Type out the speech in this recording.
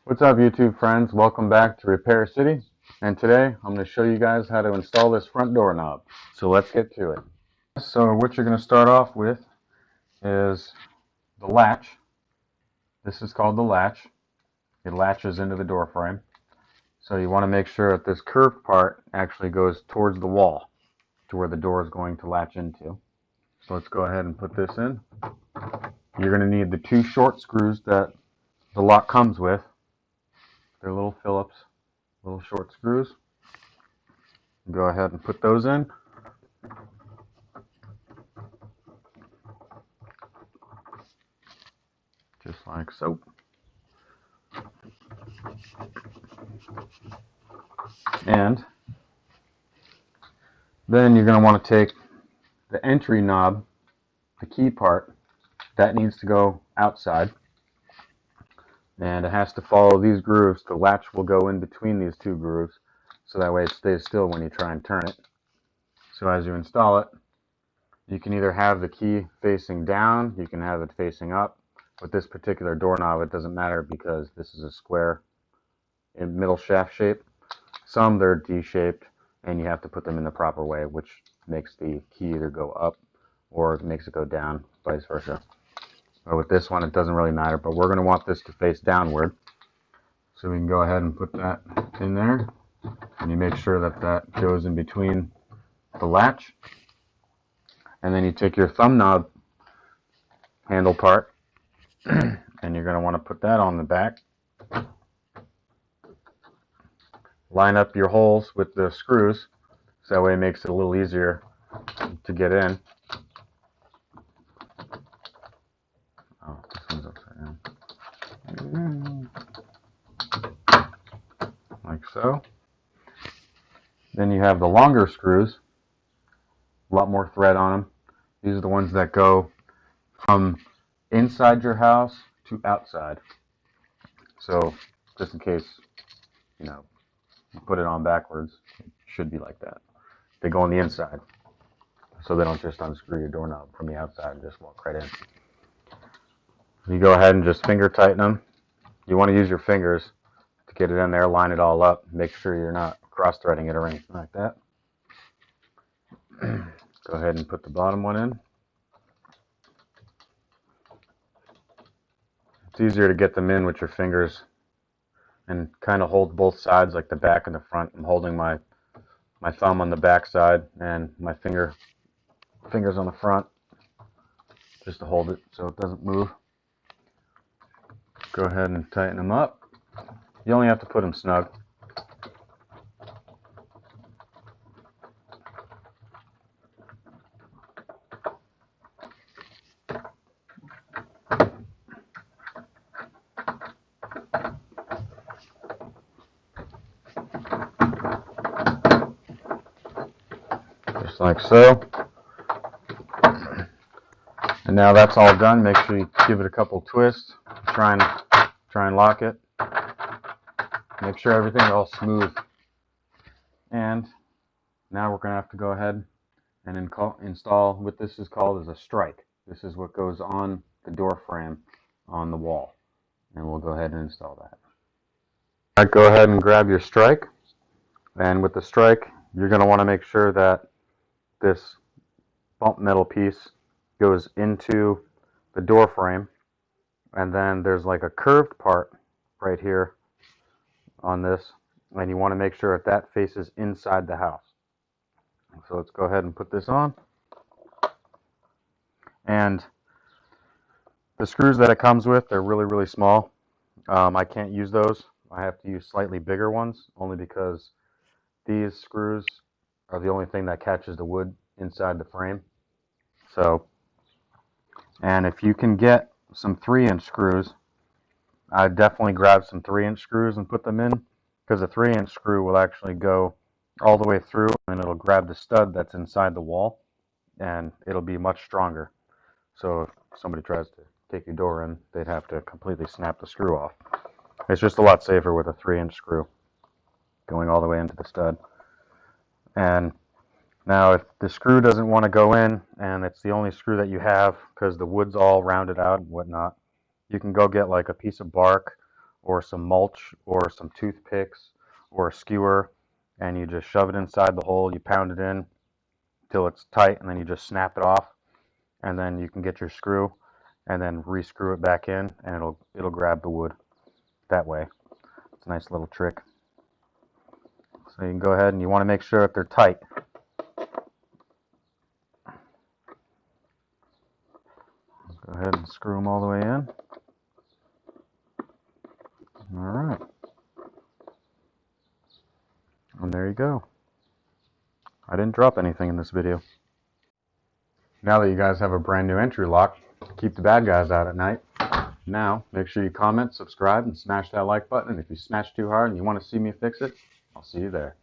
What's up, YouTube friends? Welcome back to Repair City, and today I'm going to show you guys how to install this front door knob. So let's get to it. So what you're going to start off with is the latch. This is called the latch. It latches into the door frame. So you want to make sure that this curved part actually goes towards the wall to where the door is going to latch into. So let's go ahead and put this in. You're going to need the two short screws that the lock comes with. They're little Phillips, little short screws. Go ahead and put those in. Just like so. And then you're going to want to take the entry knob, the key part, that needs to go outside. And it has to follow these grooves. The latch will go in between these two grooves, so that way it stays still when you try and turn it. So as you install it, you can either have the key facing down, you can have it facing up. With this particular doorknob, it doesn't matter because this is a square in middle shaft shape. Some they're D-shaped, and you have to put them in the proper way, which makes the key either go up or it makes it go down, vice versa. But with this one, it doesn't really matter, but we're going to want this to face downward. So we can go ahead and put that in there, and you make sure that that goes in between the latch. And then you take your thumb knob handle part, and you're going to want to put that on the back. Line up your holes with the screws, so that way it makes it a little easier to get in. Oh, this one's upside down. Like so. Then you have the longer screws, a lot more thread on them. These are the ones that go from inside your house to outside. So just in case, you put it on backwards, it should be like that. They go on the inside, so they don't just unscrew your doorknob from the outside and just walk right in. You go ahead and just finger tighten them. You want to use your fingers to get it in there, line it all up, make sure you're not cross-threading it or anything like that. Go ahead and put the bottom one in. It's easier to get them in with your fingers and kind of hold both sides, like the back and the front. I'm holding my thumb on the back side and my fingers on the front just to hold it so it doesn't move. Go ahead and tighten them up. You only have to put them snug. Just like so. And now that's all done, make sure you give it a couple twists. Try and lock it. Make sure everything's all smooth. And now we're going to have to go ahead and install what this is called as a strike. This is what goes on the door frame on the wall. And we'll go ahead and install that. All right, go ahead and grab your strike. And with the strike, you're going to want to make sure that this bump metal piece goes into the door frame, and then there's like a curved part right here on this, and you want to make sure that that faces inside the house. So let's go ahead and put this on. And the screws that it comes with, they're really small. I can't use those. I have to use slightly bigger ones, only because these screws are the only thing that catches the wood inside the frame. So, and if you can get some 3-inch screws, I'd definitely grab some 3-inch screws and put them in, because a 3-inch screw will actually go all the way through and it'll grab the stud that's inside the wall, and it'll be much stronger. So if somebody tries to take your door in, they'd have to completely snap the screw off. It's just a lot safer with a 3-inch screw going all the way into the stud. And now if the screw doesn't want to go in and it's the only screw that you have because the wood's all rounded out and whatnot, you can go get like a piece of bark or some mulch or some toothpicks or a skewer, and you just shove it inside the hole. You pound it in till it's tight, and then you just snap it off, and then you can get your screw and then re-screw it back in, and it'll grab the wood that way. It's a nice little trick. So you can go ahead and you want to make sure that they're tight. Go ahead and screw them all the way in. Alright. And there you go. I didn't drop anything in this video. Now that you guys have a brand new entry lock to keep the bad guys out at night, now make sure you comment, subscribe, and smash that like button. And if you smash too hard and you want to see me fix it, I'll see you there.